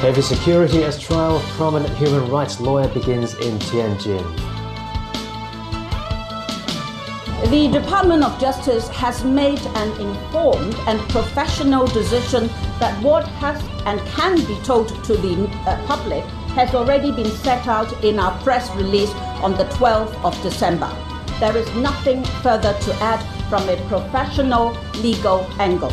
Heavy security as trial of prominent human rights lawyer begins in Tianjin. The Department of Justice has made an informed and professional decision that what has and can be told to the public has already been set out in our press release on the 12th of December. There is nothing further to add from a professional legal angle.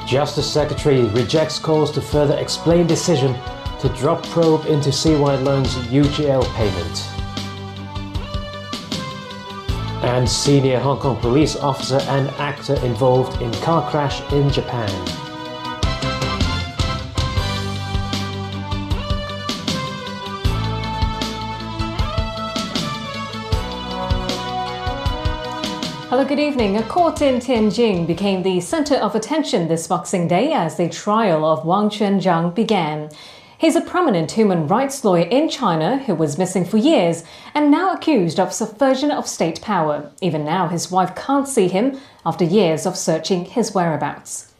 Justice Secretary rejects calls to further explain decision to drop probe into CY Leung's UGL payment. And senior Hong Kong police officer and actor involved in car crash in Japan. Hello, good evening. A court in Tianjin became the centre of attention this Boxing Day as the trial of Wang Quanzhang began. He's a prominent human rights lawyer in China who was missing for years and now accused of subversion of state power. Even now, his wife can't see him after years of searching his whereabouts.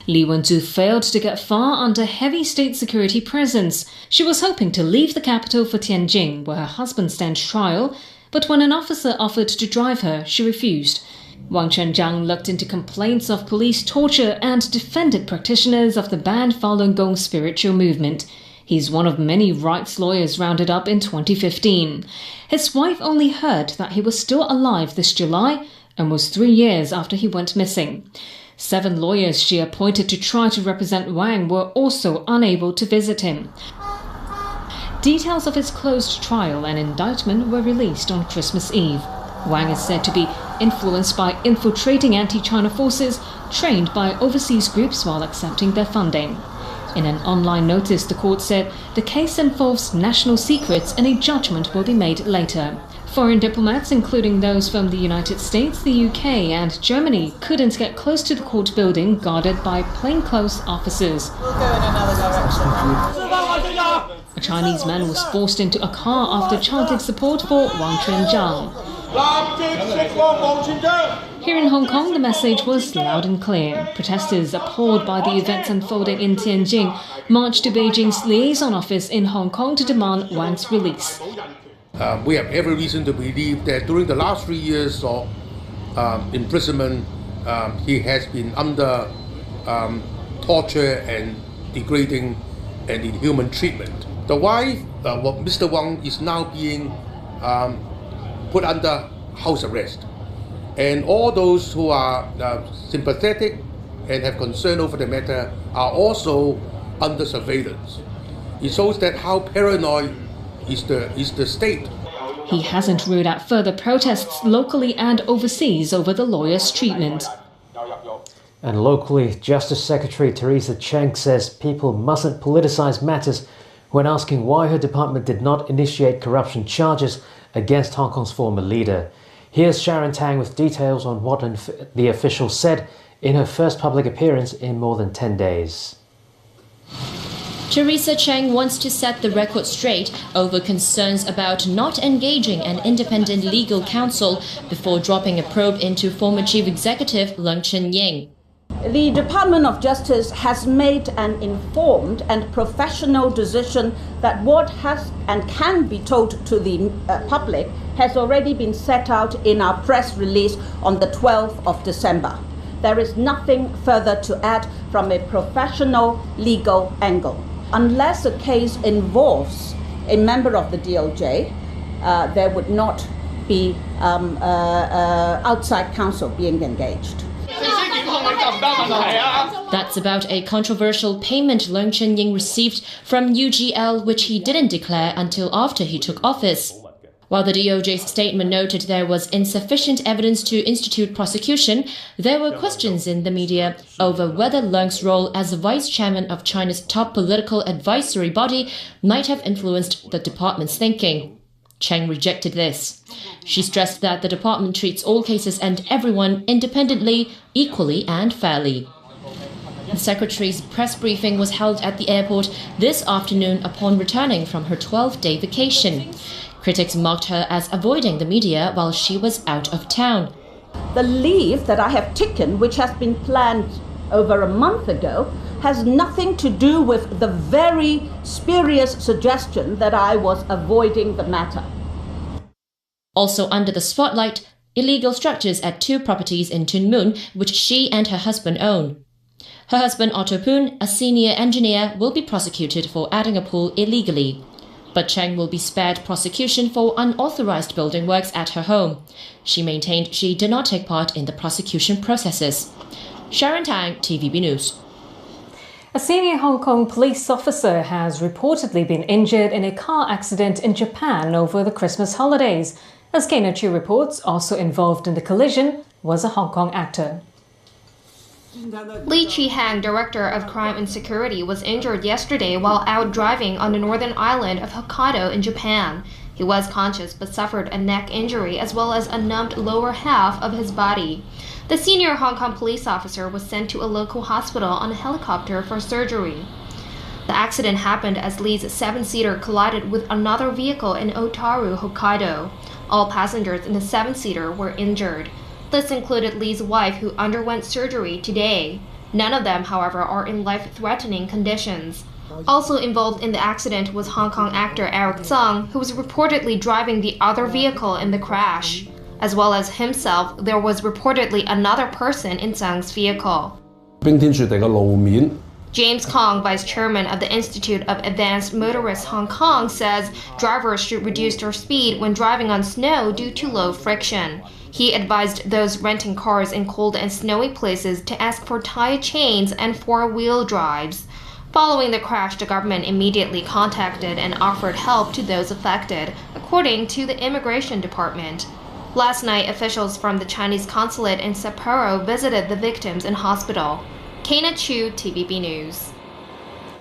Li Wenzu failed to get far under heavy state security presence. She was hoping to leave the capital for Tianjin, where her husband stands trial, but when an officer offered to drive her, she refused. Wang Quanzhang looked into complaints of police torture and defended practitioners of the banned Falun Gong spiritual movement. He's one of many rights lawyers rounded up in 2015. His wife only heard that he was still alive this July, almost 3 years after he went missing. 7 lawyers she appointed to try to represent Wang were also unable to visit him. Details of his closed trial and indictment were released on Christmas Eve. Wang is said to be influenced by infiltrating anti-China forces trained by overseas groups while accepting their funding. In an online notice, the court said the case involves national secrets and a judgment will be made later. Foreign diplomats, including those from the United States, the UK and Germany, couldn't get close to the court building guarded by plainclothes officers. We'll go in another direction. A Chinese man was forced into a car after chanting support for Wang Quanzhang. Here in Hong Kong, the message was loud and clear. Protesters, appalled by the events unfolding in Tianjin, marched to Beijing's liaison office in Hong Kong to demand Wang's release. We have every reason to believe that during the last 3 years of imprisonment, he has been under torture and degrading and inhuman treatment. The wife, Mr. Wang, is now being put under house arrest. And all those who are sympathetic and have concern over the matter are also under surveillance. It shows that how paranoid is the state. He hasn't ruled out further protests locally and overseas over the lawyer's treatment. And locally, Justice Secretary Teresa Cheng says people mustn't politicize matters when asking why her department did not initiate corruption charges against Hong Kong's former leader. Here's Sharon Tang with details on what the official said in her first public appearance in more than 10 days. Teresa Cheng wants to set the record straight over concerns about not engaging an independent legal counsel before dropping a probe into former Chief Executive Leung Chun-ying. The Department of Justice has made an informed and professional decision that what has and can be told to the public has already been set out in our press release on the 12th of December. There is nothing further to add from a professional legal angle. Unless a case involves a member of the DOJ, there would not be outside counsel being engaged. That's about a controversial payment Leung Chun-ying received from UGL, which he didn't declare until after he took office. While the DOJ's statement noted there was insufficient evidence to institute prosecution, there were questions in the media over whether Leung's role as vice chairman of China's top political advisory body might have influenced the department's thinking. Cheng rejected this. She stressed that the department treats all cases and everyone independently, equally and fairly. The secretary's press briefing was held at the airport this afternoon upon returning from her 12-day vacation. Critics mocked her as avoiding the media while she was out of town. The leave that I have taken, which has been planned over a month ago has nothing to do with the very spurious suggestion that I was avoiding the matter. Also under the spotlight, illegal structures at 2 properties in Tuen Mun, which she and her husband own. Her husband, Otto Poon, a senior engineer, will be prosecuted for adding a pool illegally. But Cheng will be spared prosecution for unauthorized building works at her home. She maintained she did not take part in the prosecution processes. Sharon Tang, TVB News. A senior Hong Kong police officer has reportedly been injured in a car accident in Japan over the Christmas holidays. As Kena Chu reports, also involved in the collision was a Hong Kong actor. Lee Chi-hang, Director of Crime and Security, was injured yesterday while out driving on the northern island of Hokkaido in Japan. He was conscious but suffered a neck injury as well as a numbed lower half of his body. The senior Hong Kong police officer was sent to a local hospital on a helicopter for surgery. The accident happened as Lee's 7-seater collided with another vehicle in Otaru, Hokkaido. All passengers in the 7-seater were injured. This included Lee's wife, who underwent surgery today. None of them, however, are in life-threatening conditions. Also involved in the accident was Hong Kong actor Eric Tsang, who was reportedly driving the other vehicle in the crash. As well as himself, there was reportedly another person in Tsang's vehicle. James Kong, vice chairman of the Institute of Advanced Motorists Hong Kong, says drivers should reduce their speed when driving on snow due to low friction. He advised those renting cars in cold and snowy places to ask for tire chains and four-wheel drives. Following the crash, the government immediately contacted and offered help to those affected, according to the Immigration Department. Last night, officials from the Chinese consulate in Sapporo visited the victims in hospital. Kena Chu, TVB News.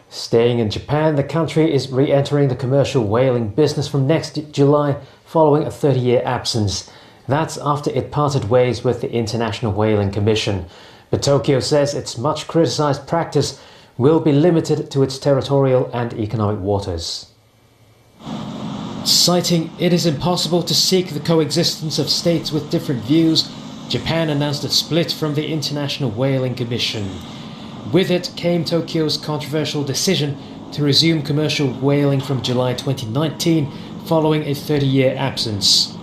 Staying in Japan, the country is re-entering the commercial whaling business from next July following a 30-year absence. That's after it parted ways with the International Whaling Commission. But Tokyo says its much criticized practice will be limited to its territorial and economic waters. Citing it is impossible to seek the coexistence of states with different views, Japan announced a split from the International Whaling Commission. With it came Tokyo's controversial decision to resume commercial whaling from July 2019 following a 30-year absence.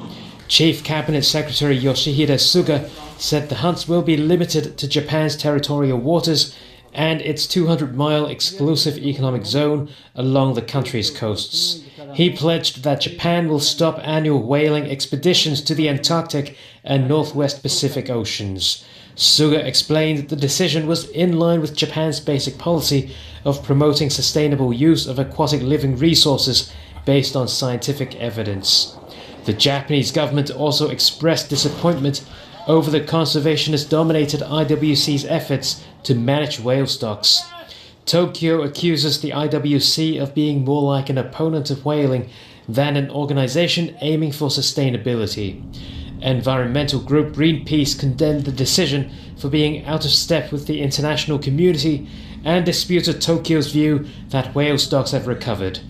Chief Cabinet Secretary Yoshihide Suga said the hunts will be limited to Japan's territorial waters and its 200-mile exclusive economic zone along the country's coasts. He pledged that Japan will stop annual whaling expeditions to the Antarctic and Northwest Pacific Oceans. Suga explained the decision was in line with Japan's basic policy of promoting sustainable use of aquatic living resources based on scientific evidence. The Japanese government also expressed disappointment over the conservationist-dominated IWC's efforts to manage whale stocks. Tokyo accuses the IWC of being more like an opponent of whaling than an organization aiming for sustainability. Environmental group Greenpeace condemned the decision for being out of step with the international community and disputed Tokyo's view that whale stocks have recovered.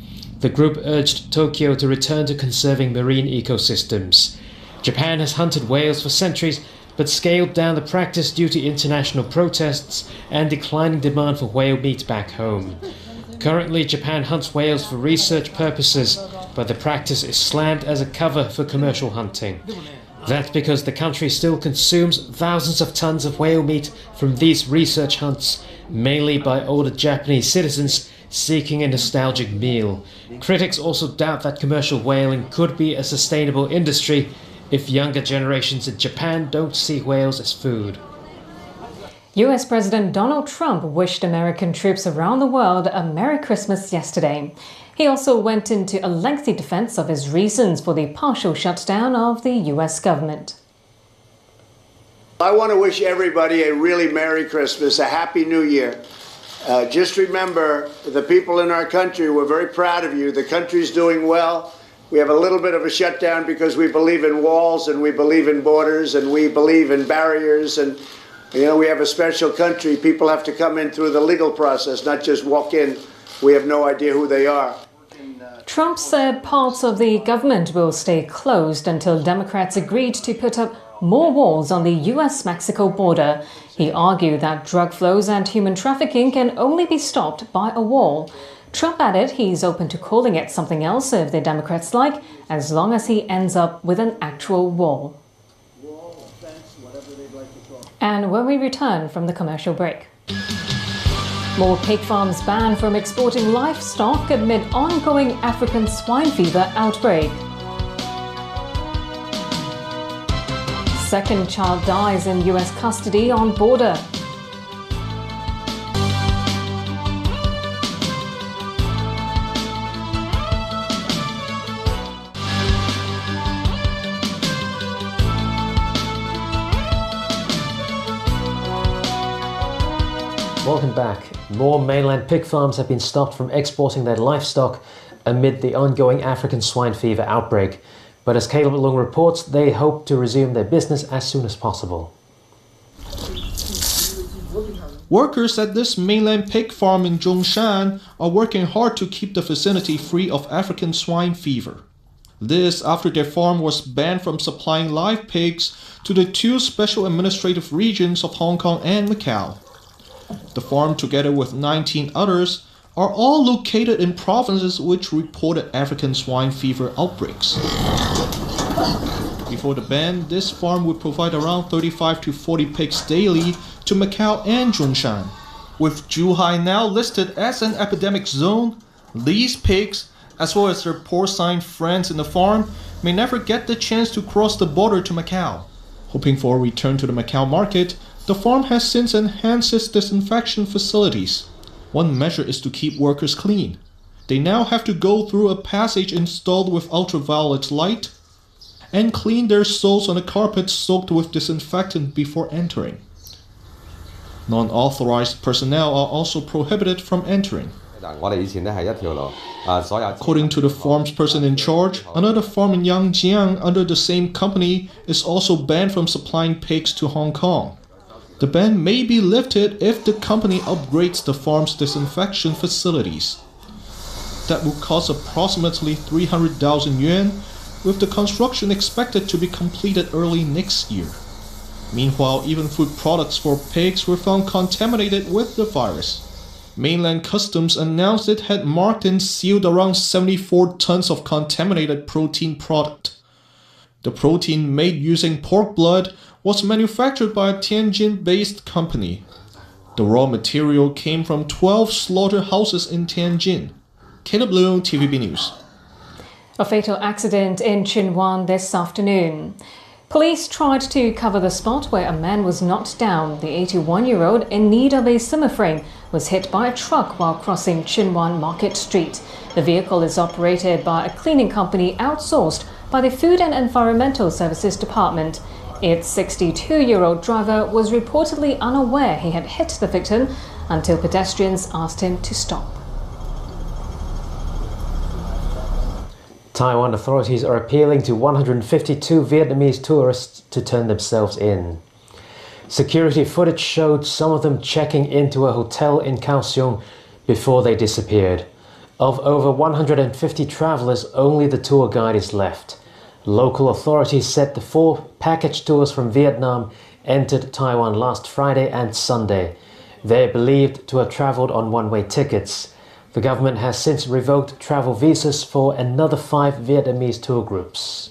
The group urged Tokyo to return to conserving marine ecosystems. Japan has hunted whales for centuries, but scaled down the practice due to international protests and declining demand for whale meat back home. Currently, Japan hunts whales for research purposes, but the practice is slammed as a cover for commercial hunting. That's because the country still consumes thousands of tons of whale meat from these research hunts, mainly by older Japanese citizens seeking a nostalgic meal. Critics also doubt that commercial whaling could be a sustainable industry if younger generations in Japan don't see whales as food. US President Donald Trump wished American troops around the world a Merry Christmas yesterday. He also went into a lengthy defense of his reasons for the partial shutdown of the US government. I want to wish everybody a really Merry Christmas, a Happy New Year. Just remember, the people in our country, we're very proud of you. The country's doing well. We have a little bit of a shutdown because we believe in walls and we believe in borders and we believe in barriers. And, you know, we have a special country. People have to come in through the legal process, not just walk in. We have no idea who they are. Trump said parts of the government will stay closed until Democrats agreed to put up more walls on the US-Mexico border. He argued that drug flows and human trafficking can only be stopped by a wall. Trump added he's open to calling it something else if the Democrats like, as long as he ends up with an actual wall. And when we return from the commercial break, more pig farms banned from exporting livestock amid ongoing African swine fever outbreak. Second child dies in US custody on border. Welcome back. More mainland pig farms have been stopped from exporting their livestock amid the ongoing African swine fever outbreak. But as Caleb Long reports, they hope to resume their business as soon as possible. Workers at this mainland pig farm in Zhongshan are working hard to keep the vicinity free of African swine fever. This after their farm was banned from supplying live pigs to the two special administrative regions of Hong Kong and Macau. The farm, together with 19 others, are all located in provinces which reported African swine fever outbreaks. Before the ban, this farm would provide around 35 to 40 pigs daily to Macau and Zhongshan. With Zhuhai now listed as an epidemic zone, these pigs, as well as their porcine friends in the farm, may never get the chance to cross the border to Macau. Hoping for a return to the Macau market, the farm has since enhanced its disinfection facilities. One measure is to keep workers clean. They now have to go through a passage installed with ultraviolet light and clean their soles on a carpet soaked with disinfectant before entering. Non-authorized personnel are also prohibited from entering. According to the farm's person in charge, another farm in Yangjiang under the same company is also banned from supplying pigs to Hong Kong. The ban may be lifted if the company upgrades the farm's disinfection facilities. That will cost approximately 300,000 yuan, with the construction expected to be completed early next year. Meanwhile, even food products for pigs were found contaminated with the virus. Mainland Customs announced it had marked and sealed around 74 tons of contaminated protein product. The protein, made using pork blood, was manufactured by a Tianjin-based company. The raw material came from 12 slaughterhouses in Tianjin. Caleb Leung, TVB News. A fatal accident in Chinwan this afternoon. Police tried to cover the spot where a man was knocked down. The 81-year-old, in need of a Zimmer frame, was hit by a truck while crossing Chinwan Market Street. The vehicle is operated by a cleaning company outsourced by the Food and Environmental Services Department. Its 62-year-old driver was reportedly unaware he had hit the victim until pedestrians asked him to stop. Taiwan authorities are appealing to 152 Vietnamese tourists to turn themselves in. Security footage showed some of them checking into a hotel in Kaohsiung before they disappeared. Of over 150 travelers, only the tour guide is left. Local authorities said the 4 package tours from Vietnam entered Taiwan last Friday and Sunday. They are believed to have traveled on one-way tickets. The government has since revoked travel visas for another 5 Vietnamese tour groups.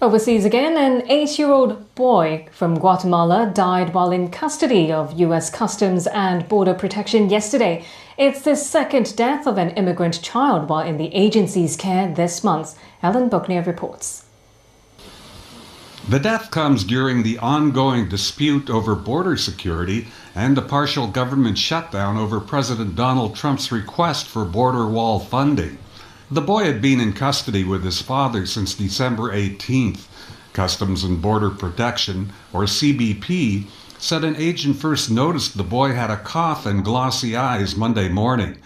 Overseas again, an 8-year-old boy from Guatemala died while in custody of US Customs and Border Protection yesterday. It's the second death of an immigrant child while in the agency's care this month. Alan Buckner reports. The death comes during the ongoing dispute over border security and a partial government shutdown over President Donald Trump's request for border wall funding. The boy had been in custody with his father since December 18th. Customs and Border Protection, or CBP, said an agent first noticed the boy had a cough and glossy eyes Monday morning.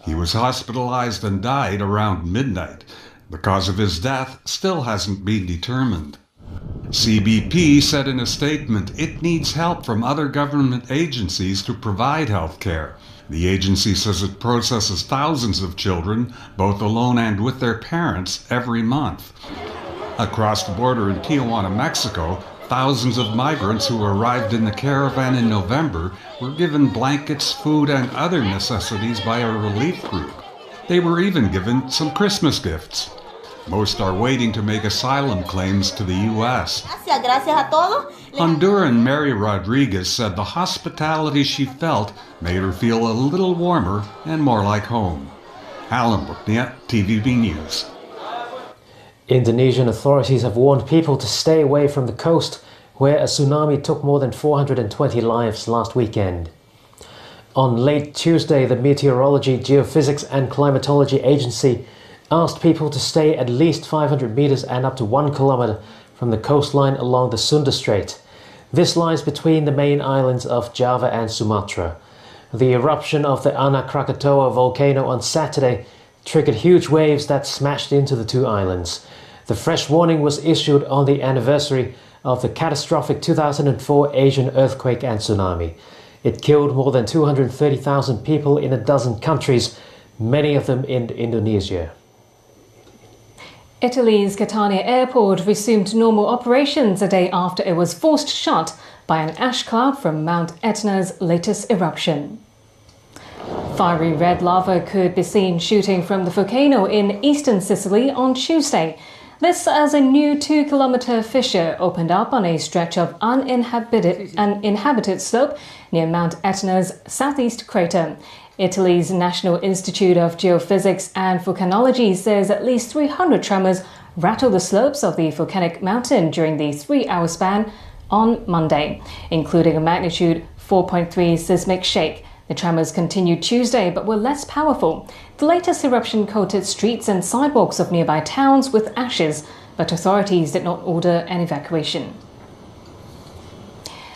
He was hospitalized and died around midnight. The cause of his death still hasn't been determined. CBP said in a statement it needs help from other government agencies to provide health care. The agency says it processes thousands of children, both alone and with their parents, every month. Across the border in Tijuana, Mexico, thousands of migrants who arrived in the caravan in November were given blankets, food, and other necessities by a relief group. They were even given some Christmas gifts. Most are waiting to make asylum claims to the U.S. Honduran Mary Rodriguez said the hospitality she felt made her feel a little warmer and more like home. Alan Buknia, TVB News. Indonesian authorities have warned people to stay away from the coast, where a tsunami took more than 420 lives last weekend. On late Tuesday, the Meteorology, Geophysics and Climatology Agency asked people to stay at least 500 meters and up to 1 kilometer from the coastline along the Sunda Strait. This lies between the main islands of Java and Sumatra. The eruption of the Anak Krakatoa volcano on Saturday triggered huge waves that smashed into the two islands. The fresh warning was issued on the anniversary of the catastrophic 2004 Asian earthquake and tsunami. It killed more than 230,000 people in a dozen countries, many of them in Indonesia. Italy's Catania airport resumed normal operations a day after it was forced shut by an ash cloud from Mount Etna's latest eruption. Fiery red lava could be seen shooting from the volcano in eastern Sicily on Tuesday. This as a new 2-kilometer fissure opened up on a stretch of uninhabited slope near Mount Etna's southeast crater. Italy's National Institute of Geophysics and Volcanology says at least 300 tremors rattled the slopes of the volcanic mountain during the 3-hour span on Monday, including a magnitude 4.3 seismic shake. The tremors continued Tuesday but were less powerful. The latest eruption coated streets and sidewalks of nearby towns with ashes, but authorities did not order an evacuation.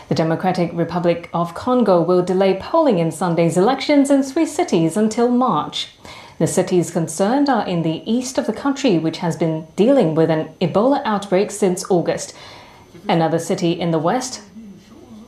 The Democratic Republic of Congo will delay polling in Sunday's elections in 3 cities until March. The cities concerned are in the east of the country, which has been dealing with an Ebola outbreak since August. Another city in the west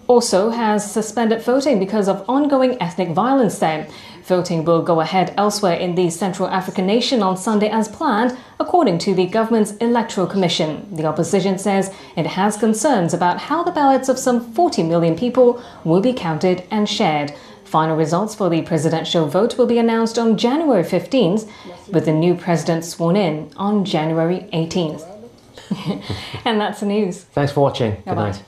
also has suspended voting because of ongoing ethnic violence there. Voting will go ahead elsewhere in the Central African nation on Sunday as planned, according to the government's Electoral Commission. The opposition says it has concerns about how the ballots of some 40 million people will be counted and shared. Final results for the presidential vote will be announced on January 15th, with the new president sworn in on January 18th. And that's the news. Thanks for watching. Bye-bye. Good night.